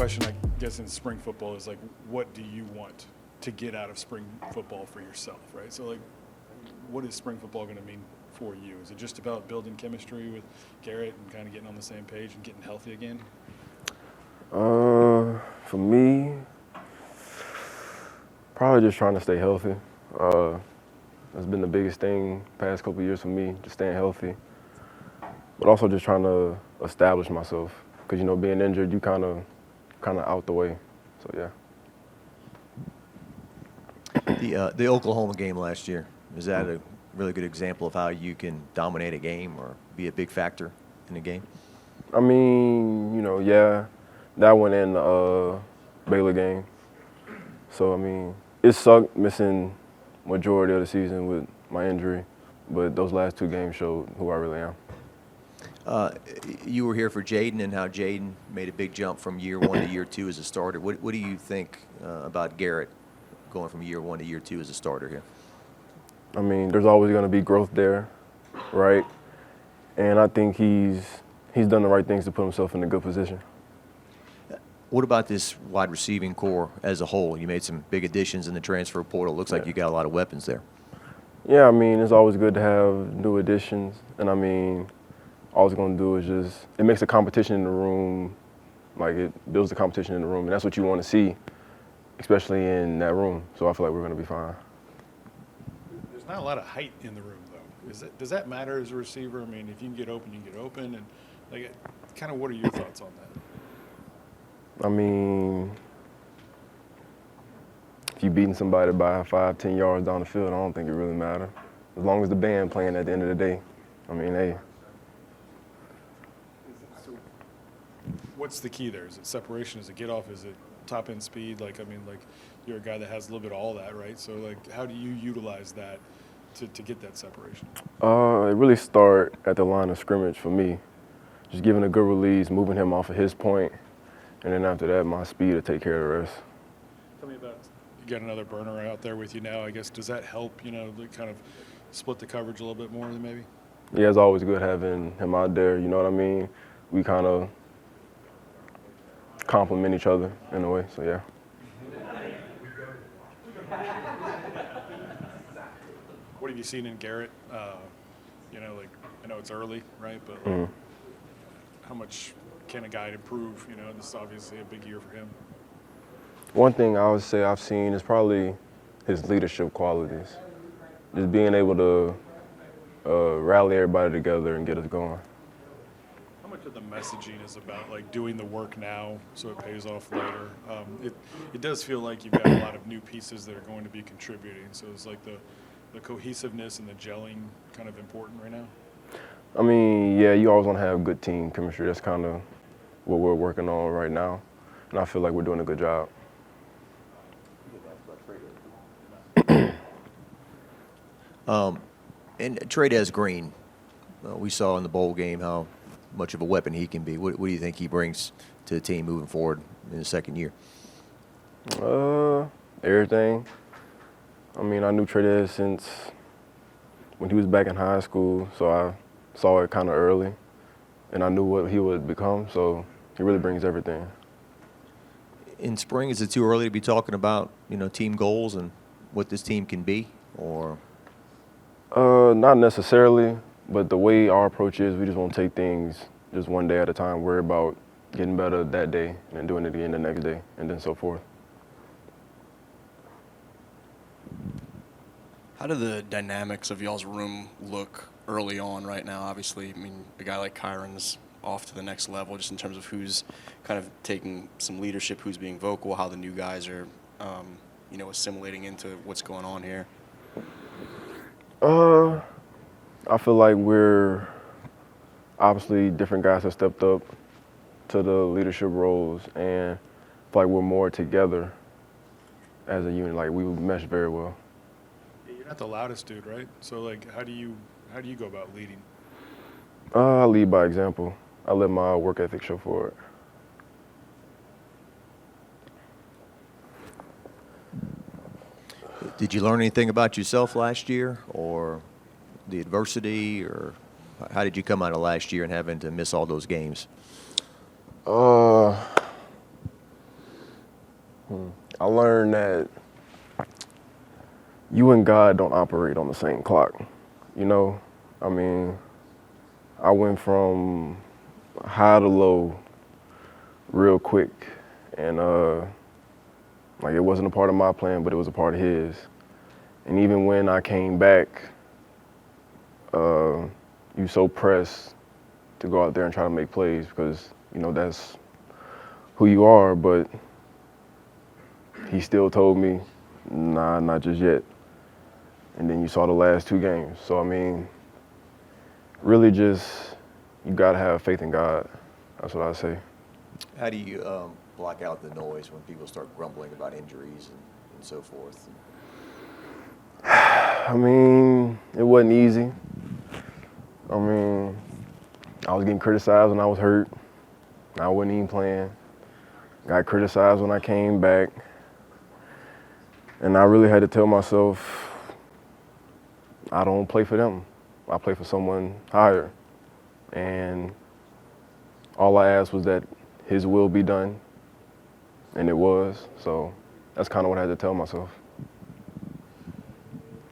question, I guess, in spring football is like, what do you want to get out of spring football for yourself, right? So, like, what is spring football going to mean for you? Is it just about building chemistry with Garrett and kind of getting on the same page and getting healthy again? For me, probably just trying to stay healthy. That's been the biggest thing past couple of years for me, just staying healthy. But also just trying to establish myself, because being injured, you kind of out the way. So yeah. The Oklahoma game last year, is that a really good example of how you can dominate a game or be a big factor in a game? I mean, yeah, that one in the Baylor game. So I mean, it sucked missing majority of the season with my injury, but those last two games showed who I really am. You were here for Jaden and how Jaden made a big jump from year one to year two as a starter. What do you think about Garrett going from year one to year two as a starter here? I mean, there's always going to be growth there, right? And I think he's done the right things to put himself in a good position. What about this wide receiving core as a whole? You made some big additions in the transfer portal. Looks like you got a lot of weapons there. Yeah, I mean, it's always good to have new additions. And I mean, all it's going to do is it makes the competition in the room, like it builds the competition in the room. And that's what you want to see, especially in that room. So I feel like we're going to be fine. There's not a lot of height in the room, though. Does that matter as a receiver? I mean, if you can get open, you can get open. And like, kind of what are your thoughts on that? I mean, if you're beating somebody by 5-10 yards down the field, I don't think it really matters. As long as the band playing at the end of the day, I mean, hey. So what's the key there? Is it separation? Is it get off? Is it top end speed? Like, I mean, like, you're a guy that has a little bit of all that, right? So, like, how do you utilize that to get that separation? It really start at the line of scrimmage for me. Just giving a good release, moving him off of his point. And then after that, my speed to take care of the rest. Tell me about, you got another burner out there with you now, I guess. Does that help, like kind of split the coverage a little bit more than maybe? Yeah, it's always good having him out there, you know what I mean? We kind of complement each other in a way, so yeah. What have you seen in Garrett? Like, I know it's early, right? But like, how much can a guy improve? This is obviously a big year for him. One thing I would say I've seen is probably his leadership qualities. Just being able to rally everybody together and get us going. How much of the messaging is about like doing the work now so it pays off later? It does feel like you've got a lot of new pieces that are going to be contributing. So it's like the cohesiveness and the gelling kind of important right now? I mean, yeah, you always want to have good team chemistry. That's kind of what we're working on right now. And I feel like we're doing a good job. And Trey'Dez Green, we saw in the bowl game how much of a weapon he can be. What do you think he brings to the team moving forward in the second year? Everything. I mean, I knew Trey'Dez since when he was back in high school, so I saw it kind of early, and I knew what he would become, so he really brings everything. In spring, is it too early to be talking about, team goals and what this team can be, or? Not necessarily, but the way our approach is, we just want to take things just one day at a time, worry about getting better that day, and then doing it again the next day, and then so forth. How do the dynamics of y'all's room look early on right now? Obviously, I mean, a guy like Kyron's off to the next level just in terms of who's kind of taking some leadership, who's being vocal, how the new guys are, assimilating into what's going on here. I feel like we're obviously different guys have stepped up to the leadership roles, and I feel like we're more together as a unit. Like, we mesh very well. You're not the loudest dude, right? So, like, how do you go about leading? I lead by example. I let my work ethic show for it. Did you learn anything about yourself last year, or the adversity, or how did you come out of last year and having to miss all those games? I learned that you and God don't operate on the same clock. You know, I mean, I went from high to low real quick, and like it wasn't a part of my plan, but it was a part of his. And even when I came back, you so pressed to go out there and try to make plays because you know that's who you are, but he still told me, nah, not just yet. And then you saw the last 2 games. So, I mean, really just, you gotta have faith in God. That's what I say. How do you block out the noise when people start grumbling about injuries and so forth? I mean, it wasn't easy. I mean, I was getting criticized when I was hurt. I wasn't even playing. Got criticized when I came back. And I really had to tell myself, I don't play for them. I play for someone higher. And all I asked was that his will be done. And it was. So that's kind of what I had to tell myself.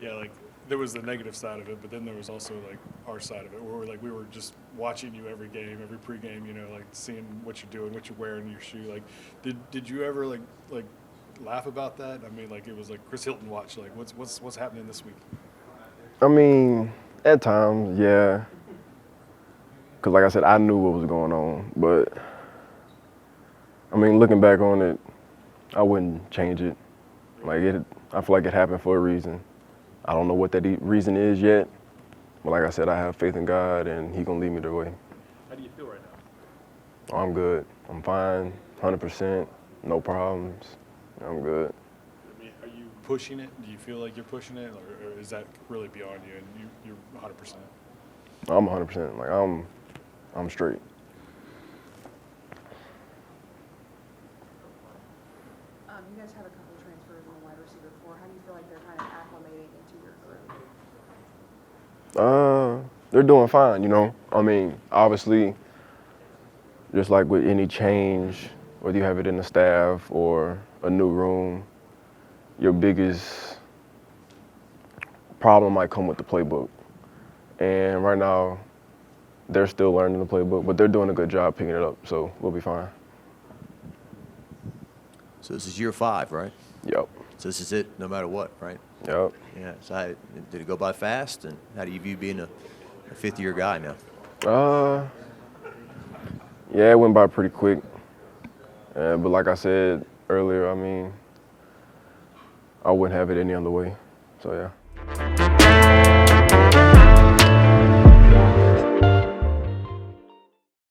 Yeah, like there was the negative side of it, but then there was also like our side of it, where we were just watching you every game, every pregame, you know, like seeing what you're doing, what you're wearing in your shoe. Like, did you ever like laugh about that? I mean, like it was like Chris Hilton watch, like what's happening this week? I mean, at times, yeah. Because like I said, I knew what was going on. But, I mean, looking back on it, I wouldn't change it. Like, I feel like it happened for a reason. I don't know what that reason is yet. But like I said, I have faith in God, and He's going to lead me the way. How do you feel right now? I'm good. I'm fine, 100%, no problems. I'm good. I mean, are you pushing it? Do you feel like you're pushing it, or is that really beyond you and you're 100%? I'm 100%. Like, I'm straight. You guys have a couple of transfers on the wide receiver core. How do you feel like they're kind of acclimating into your group? They're doing fine, you know. I mean, obviously, just like with any change, whether you have it in the staff or a new room, your biggest problem might come with the playbook. And right now, they're still learning the playbook, but they're doing a good job picking it up, so we'll be fine. So this is year 5, right? Yep. So this is it no matter what, right? Yep. Yeah. So did it go by fast? And how do you view being a 5th-year guy now? Yeah, it went by pretty quick. But like I said earlier, I mean, I wouldn't have it any other way. So, yeah.